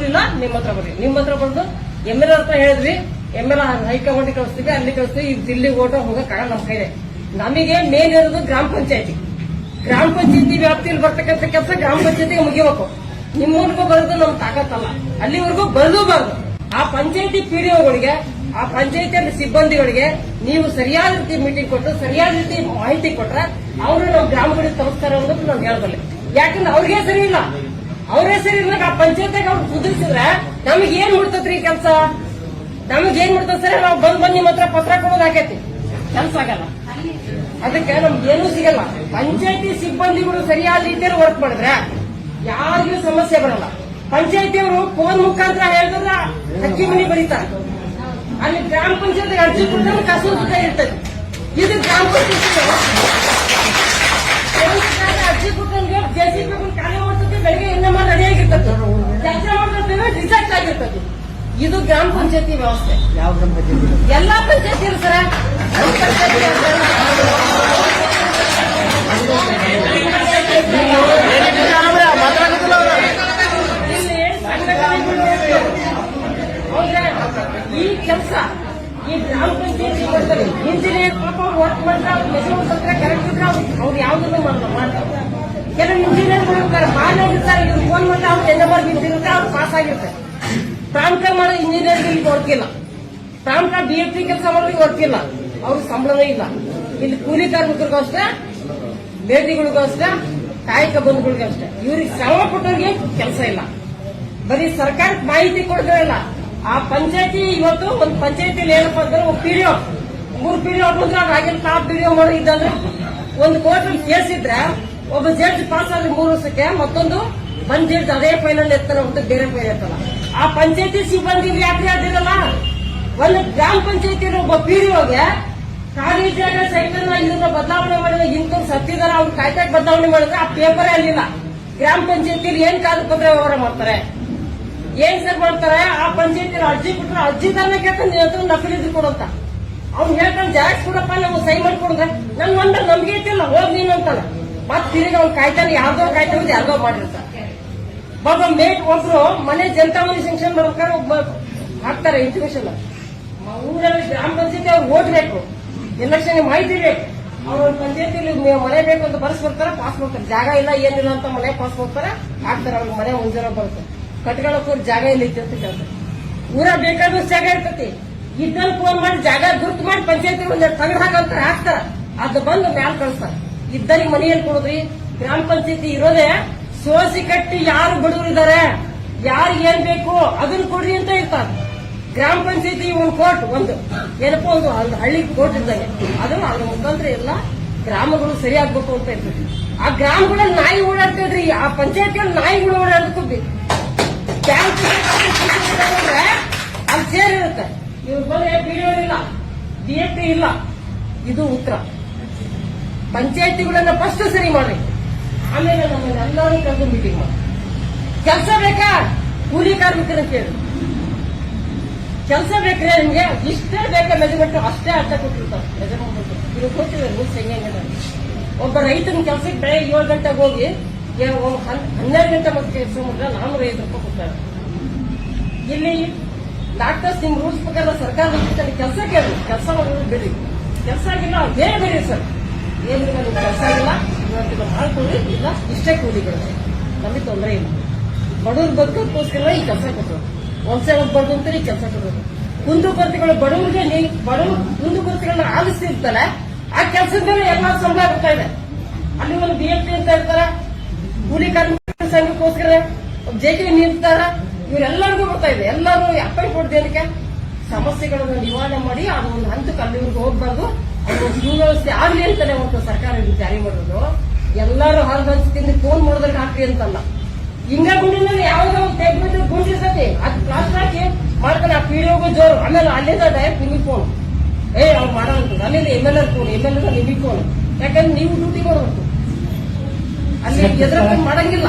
ಇಲ್ಲ ನಿಮ್ಮ ಹತ್ರ ಬರ್ರಿ. ನಿಮ್ಮ ಹತ್ರ ಬಂದು MLA ಹತ್ರ ಹೇಳಿದ್ವಿ, MLA ಹೈಕಮಾಂಡ್ ಕಳಿಸ್ತೀವಿ, ಅಲ್ಲಿ ಕಳಿಸ್ತೀವಿ. ಈಗ ದಿಲ್ಲಿ ಓಟ ಹೋಗಕ್ಕಾಗಲ್ಲ ನಮ್ಮ ಕೈಲಿ. ನಮಗೆ ಮೇನ್ ಇರೋದು ಗ್ರಾಮ ಪಂಚಾಯತಿ ವ್ಯಾಪ್ತಿಯಲ್ಲಿ ಬರ್ತಕ್ಕಂಥ ಕೆಲಸ ಗ್ರಾಮ ಪಂಚಾಯತಿಗೆ ಮುಗಿಬೇಕು. ನಿಮ್ಮವರೆಗೂ ಬರೋದು ನಮ್ ತಾಕತ್ತಲ್ಲ, ಅಲ್ಲಿವರೆಗೂ ಬರಲೂಬಾರ್ದು. ಆ ಪಂಚಾಯತಿ PDOಗಳಿಗೆ, ಆ ಪಂಚಾಯತಿಯಲ್ಲಿ ಸಿಬ್ಬಂದಿಗಳಿಗೆ ನೀವು ಸರಿಯಾದ ರೀತಿ ಮೀಟಿಂಗ್ ಕೊಟ್ಟು ಸರಿಯಾದ ರೀತಿ ಮಾಹಿತಿ ಕೊಟ್ರೆ ಅವರು ನಮ್ಮ ಗ್ರಾಮಗಳಿಗೆ ತಲುಪಿಸ್ತಾರೆ ಅನ್ನೋದು ನಾನು ಹೇಳಬಲ್ಲೆ. ಯಾಕಂದ್ರೆ ಅವ್ರಿಗೆ ಸರಿ ಇಲ್ಲ, ಅವರೇ ಸರಿ ಇಲ್ಲ. ಆ ಪಂಚಾಯತಿಗೆ ಅವ್ರು ಕುದಿಸಿದ್ರೆ ನಮಗೆ ಏನ್ ಮುಡ್ತತ್ರಿ ಕೆಲಸ? ನಮಗೇನ್ ಮುಡ್ತದ ಸರ್? ನಾವು ಬಂದ್ ನಿಮ್ಮ ಹತ್ರ ಪತ್ರ ಕೊಡೋದು ಹಾಕೈತಿ, ಕೆಲಸ ಆಗಲ್ಲ. ಅದಕ್ಕೆ ನಮ್ಗೇನು ಸಿಗಲ್ಲ. ಪಂಚಾಯತಿ ಸಿಬ್ಬಂದಿಗಳು ಸರಿಯಾದ ರೀತಿಯಲ್ಲಿ ವರ್ಕ್ ಮಾಡಿದ್ರೆ ಯಾರಿಗೂ ಸಮಸ್ಯೆ ಬರಲ್ಲ. ಪಂಚಾಯತಿಯವರು ಫೋನ್ ಮುಖಾಂತರ ಹೇಳಿದ್ರೆ ಅಕ್ಕಿ ಮನಿ ಬರೀತಾರೆ. ಅಲ್ಲಿ ಗ್ರಾಮ ಪಂಚಾಯತ್ ಅರ್ಜಿ ಕೊಟ್ಟರೆ ಕಸು ಸುತ್ತ ಇರ್ತದೆ. ಇದು ಗ್ರಾಮ ಪಂಚಾಯತ್ ಅರ್ಜಿ ಕೊಟ್ಟಂಗೆ JCB ಕಾರ್ಯ ಮಾಡ್ತದೆ. ಬೆಳಗ್ಗೆ ಇನ್ನೂ ಮಾಡಿ ರೆಡಿಯಾಗಿರ್ತದೆ, ಚರ್ಚೆ ಮಾಡ್ತೇವೆ, ರಿಜೆಕ್ಟ್ ಆಗಿರ್ತದೆ. ಇದು ಗ್ರಾಮ ಪಂಚಾಯತಿ ವ್ಯವಸ್ಥೆ. ಯಾವ ಗ್ರಾಮ ಪಂಚಾಯತಿ? ಎಲ್ಲಾ ಪಂಚಾಯತಿ ಸರ. ಈ ಕೆಲಸ ಈ ಗ್ರಾಮ ಪಂಚಾಯತಿ ಮಾಡ್ತಾರೆ. ಇಂಜಿನಿಯರ್ ಪಾಪ ವರ್ಕ್ ಮಾಡ್ತಾರೆ, ಕರೆಕ್ಟ್ ಇದ್ರೆ ಅವ್ರು ಯಾವ್ದನ್ನು ಮಾಡ್ತಾರೆ. ಕೆಲವು ಇಂಜಿನಿಯರ್ ಮಾಡ್ತಾರೆ, ಮಾಡಿರ್ತಾರೆ. ಇವ್ರು ಫೋನ್ ಮಾಡಿ ಅವ್ರು NMR ಬಿದ್ದಿರುತ್ತೆ, ಅವ್ರು ಪಾಸ್ ಆಗಿರ್ತಾರೆ. ಪ್ರಾಂತ ಮಾಡೋ ಇಂಜಿನಿಯರ್ಗೆ ಈಗ ವರ್ಕಿಲ್ಲ, ಪ್ರಾಂತ BFT ಕೆಲಸ ಮಾಡೋರಿಗೆ ವರ್ಕಿಲ್ಲ, ಅವ್ರಿಗೆ ಸಂಬಳನೇ ಇಲ್ಲ. ಇಲ್ಲಿ ಕೂಲಿ ಕಾರ್ಮಿಕರಿಗೂ ಅಷ್ಟೇ, ಬೇದಿಗಳಿಗೂ ಅಷ್ಟೇ, ಕಾಯಕ ಬಂಧುಗಳಿಗೂ ಅಷ್ಟೇ. ಇವ್ರಿಗೆ ಶ್ರಮ ಪಟ್ಟವ್ರಿಗೆ ಕೆಲಸ ಇಲ್ಲ. ಬರೀ ಸರ್ಕಾರಕ್ಕೆ ಮಾಹಿತಿ ಕೊಡ್ತಿರಲ್ಲ. ಆ ಪಂಚಾಯತಿ ಇವತ್ತು ಒಂದು ಪಂಚಾಯತಿಯಲ್ಲಿ ಏನಪ್ಪಾ ಅಂದ್ರೆ ಒಬ್ಬ PDO 3 PDO ಬಂದ್ರೆ ಆಗಿನ ಟಾಪ್ PDO ಮಾಡೋ ಇದ್ದಂದ್ರೆ ಒಂದು ಕೋರ್ಟಲ್ಲಿ ಕೇಸ್ ಇದ್ರೆ ಒಬ್ಬ ಜಡ್ಜ್ ಪಾಸ್ ಆದ್ರೆ 3 ವರ್ಷಕ್ಕೆ ಮತ್ತೊಂದು ಒಂದ್ ಜಡ್ಜ್ ಅದೇ ಫೈನಲ್ ಎತ್ತಾರೆ ಹೊರತು ಬೇರೆ ಫೈಲ್ ಎತ್ತಲ್ಲ. ಆ ಪಂಚಾಯತಿ ಸಿಬ್ಬಂದಿ ಯಾಕ್ರಿ ಆದಿರಲ್ಲ? ಒಂದು ಗ್ರಾಮ ಪಂಚಾಯತಿಯಲ್ಲಿ ಒಬ್ಬ PDOಗೆ ಖಾಲಿ ಜಾಗ ಸೈಕಲ್ ಇದನ್ನ ಬದಲಾವಣೆ ಮಾಡಿದ್ರೆ ಇಂಥವ್ರು ಸತ್ತಿದಾರ ಅವ್ರು ಕಾಯ್ದಾಗಿ ಬದಲಾವಣೆ ಮಾಡಿದ್ರೆ ಆ ಪೇಪರೇ ಅಲ್ಲಿಲ್ಲ. ಗ್ರಾಮ ಪಂಚಾಯತಿಯಲ್ಲಿ ಏನ್ ಕಾಗದ ಪತ್ರ ವ್ಯವಹಾರ ಮಾಡ್ತಾರೆ, ಏನ್ ಸರ್ ಮಾಡ್ತಾರೆ? ಆ ಪಂಚಾಯತಿಯಲ್ಲಿ ಅರ್ಜಿ ಕೊಟ್ಟರೆ ಅರ್ಜಿದಾರನ ಕೇಳ್ಕೊಂಡು ನಕಲಿದ್ದು ಕೊಡಂತ ಅವ್ನು ಹೇಳ್ಕೊಂಡು ಜಾಸ್ತಿ ಕೊಡಪ್ಪ ನಾವು ಸಹಿ ಮಾಡಿಕೊಡ್ರೆ ನನ್ ಒಂದ ನಮ್ಗೆ ಐತಿಲ್ಲ ಹೋಗ್ ನೀನು ಅಂತಾನ. ಮತ್ ತಿರುಗಿ ಅವ್ನು ಕಾಯ್ತಾನೆ, ಯಾರ್ದೋ ಕಾಯ್ತಾನೆ, ಯಾರ್ದೋ ಮಾಡಿರ್ತಾರೆ. ಬಾಬಾ ಮೇಟ್ ಒಬ್ರು ಮನೆ ಜನತಾ ಮನೆ ಸಂಕ್ಷನ್ ಮಾಡ್ಬೇಕಾದ್ರೆ ಒಬ್ಬ ಹಾಕ್ತಾರೆ ಇಂಟಿಮೇಷನ್. ಊರಲ್ಲಿ ಗ್ರಾಮ ಪಂಚಾಯತಿ ಅವ್ರು ಓಟ್ ಬೇಕು, ಎಲೆಕ್ಷನ್ ಮಾಹಿತಿ ಬೇಕು. ಅವ್ರ ಪಂಚಾಯತಿಲಿ ಮನೆ ಬೇಕು ಅಂತ ಬರ್ಸ್ ಬರ್ತಾರೆ, ಪಾಸ್ ಮಾಡ್ತಾರೆ. ಜಾಗ ಇಲ್ಲ ಏನಿಲ್ಲ ಅಂತ ಮನೆ ಪಾಸ್ ಮಾಡ್ತಾರೆ, ಹಾಕ್ತಾರೆ. ಅವ್ರಿಗೆ ಮನೆ ಮುಂಜಾನ ಬರುತ್ತೆ, ಕಟ್ಕೊಳಕ್ ಜಾಗ ಇಲ್ಲ ಇತ್ತು ಅಂತ ಕೇಳ್ತಾರೆ. ಊರ ಬೇಕಾದಷ್ಟು ಜಾಗ ಇರ್ತತಿ. ಇದ್ದಲ್ಲಿ ಫೋನ್ ಮಾಡಿ ಜಾಗ ಗುರ್ತು ಮಾಡಿ ಪಂಚಾಯತಿ ಒಂದ್ ತಗಡ್ ಹಾಕಂತ ಹಾಕ್ತಾರ. ಅದು ಬಂದು ಮ್ಯಾಲ್ ಕಳಿಸ್ತಾರ. ಇದ್ದರಿಗೆ ಮನೆ ಏನ್ ಕೊಡುದ್ರಿ? ಗ್ರಾಮ ಪಂಚಾಯತಿ ಇರೋದೇ ಸೋಸಿ ಕಟ್ಟಿ ಯಾರು ಬಡವರು ಇದಾರೆ, ಯಾರಿಗೆ ಏನ್ ಬೇಕು ಅದನ್ನ ಕೊಡ್ರಿ ಅಂತ ಇರ್ತಾರೆ. ಗ್ರಾಮ ಪಂಚಾಯತಿ ಒಂದು ಕೋರ್ಟ್, ಒಂದು ಏನಪ್ಪ ಒಂದು ಹಳ್ಳಿ ಕೋರ್ಟ್ ಇದ್ದಂಗೆ, ಅದು ಅದ್ರ ಮುಖಾಂತರ ಎಲ್ಲ ಗ್ರಾಮಗಳು ಸರಿ ಆಗ್ಬೇಕು ಅಂತ ಇರ್ತದೆ. ಆ ಗ್ರಾಮಗಳಲ್ಲಿ ನಾಯಿ ಓಡಾಡ್ತಿದ್ರಿ, ಆ ಪಂಚಾಯತಿಯಲ್ಲಿ ನಾಯಿಗಳು ಓಡಾಡೋದಕ್ಕೂ ಬ್ಯಾಂಕ್ ಅಲ್ಲಿ ಸೇರಿರುತ್ತೆ. ಇವ್ರು ಬಂದ್ರೆ PDO ಇಲ್ಲ, DFT ಇಲ್ಲ. ಇದು ಉತ್ತರ. ಪಂಚಾಯತಿಗಳನ್ನ ಫಸ್ಟ್ ಸರಿ ಮಾಡ್ರಿ, ಆಮೇಲೆ ನಮ್ಮನ್ನೆಲ್ಲರೂ ಕರೆದು ಮೀಟಿಂಗ್ ಮಾಡಿ. ಕೆಲಸ ಬೇಕಾ? ಕೂಲಿ ಕಾರ್ಮಿಕರ ಕೇಳಿ ಕೆಲಸ ಬೇಕ್ರೆ ನಿಮ್ಗೆ ಇಷ್ಟೇ ಬೇಕಾ ಮೆಜರ್ಮೆಂಟ್ ಅಷ್ಟೇ ಅರ್ಥ ಕೊಟ್ಟಿರ್ತಾರೆ. ಮೆಜರ್ಮೆಂಟ್ ಇದು ಗೊತ್ತಿದೆ ರೂಲ್ಸ್ ಹೆಂಗೆ. ಒಬ್ಬ ರೈತನ ಕೆಲಸಕ್ಕೆ ಬೆಳಗ್ಗೆ 7 ಗಂಟೆಗೆ ಹೋಗಿ 12 ಗಂಟೆ ಮತ್ತೆ ಕೆಲಸ ಮಾಡಿದ್ರೆ 405 ರೂಪಾಯಿ ಕೊಡ್ತಾರೆ. ಇಲ್ಲಿ ಡಾಕ್ಟರ್ಸ್ ನಿಮ್ ರೂಲ್ಸ್ ಪ್ರಕಾರ ಸರ್ಕಾರದ ಕೆಲಸ ಕೇಳಿ, ಕೆಲಸ ಮಾಡೋದು ಬಿಡಿ. ಕೆಲಸ ಆಗಿಲ್ಲ ಬೇರೆ ಬೇರೆ ಸರ್, ಏನಿಲ್ಲ ನಿಮ್ಗೆ ಕೆಲಸ ಆಗಿಲ್ಲ ಇವತ್ತಿನ ಮಾಡ್ಕೊಳ್ಳಿ, ಇಲ್ಲ ಇಷ್ಟೇ ಕೂಲಿಗಳು, ನಮಗೆ ತೊಂದರೆ ಇಲ್ಲ. ಬಡವ್ರ ಬದುಕೋಸ್ಕರ ಈ ಕೆಲಸ ಕೊಟ್ಟರು. ಒಂದ್ಸಲ ಬಡ್ದು ಅಂತ ಈ ಕೆಲಸ ಕೊಡೋದು. ಕುಂದುಕೊರತೆಗಳು ಬಡವರಿಗೆ ಕುಂದುಕೊರತೆಗಳನ್ನ ಆಲಿಸ್ತಿರ್ತಾರೆ. ಆ ಕೆಲಸದ ಮೇಲೆ ಎಲ್ಲಾ ಸಂಬಳ ಬರ್ತಾ ಇದೆ. ಅಲ್ಲಿ ಒಂದು BFT ಅಂತ ಇರ್ತಾರ, ಕೂಲಿ ಕಾರ್ಮಿಕರ ಸಂಘಕ್ಕೋಸ್ಕರ JK ನಿಲ್ತಾರ. ಇವರೆಲ್ಲರಿಗೂ ಬರ್ತಾ ಇದೆ. ಎಲ್ಲರೂ ಅಪಾಯಿಂಟ್ ಕೊಡ್ದೇನಕ್ಕೆ ಸಮಸ್ಯೆಗಳನ್ನು ನಿವಾರಣೆ ಮಾಡಿ ಅದು ಒಂದು ಹಂತಕ್ಕೆ ಅಲ್ಲಿವರೆಗೂ ಹೋಗ್ಬಾರ್ದು. ಅದು ಒಂದು ಸುವ್ಯವಸ್ಥೆ ಆಗ್ಲಿ ಅಂತಾನೆ ಒಂದು ಸರ್ಕಾರ ಜಾರಿ ಮಾಡೋದು. ಎಲ್ಲರೂ ಹಾಲು ಹಂಚ್ತಿಂದ ಫೋನ್ ಮಾಡೋದ್ರಿಗೆ ಹಾಕ್ರಿ ಅಂತಲ್ಲ. ಹಿಂಗ ಗುಂಡಿನಲ್ಲಿ ಯಾವ್ದೋ ಒಂದು ತೆಗ್ಬಿಟ್ಟು ಗುಂಡಿರ್ತತಿ, ಅದು ಪ್ಲಾಸ್ಟರ್ ಹಾಕಿ ಮಾಡ್ತಾನೆ. ಆ PDOಗೂ ಜೋರು. ಆಮೇಲೆ ಅಲ್ಲಿಂದ ಡೈರೆಕ್ಟ್ ನಿಮಗೆ ಫೋನ್, ಅವ್ರು ಮಾಡೋದು ಅಲ್ಲಿಂದ MLA ಫೋನ್, MLA ನಿಮಗೆ ಫೋನ್. ಯಾಕಂದ್ರೆ ನೀವು ಡ್ಯೂಟಿ ಕೊಡಬೇಕು, ಅಲ್ಲಿ ಎದುರು ಮಾಡಂಗಿಲ್ಲ.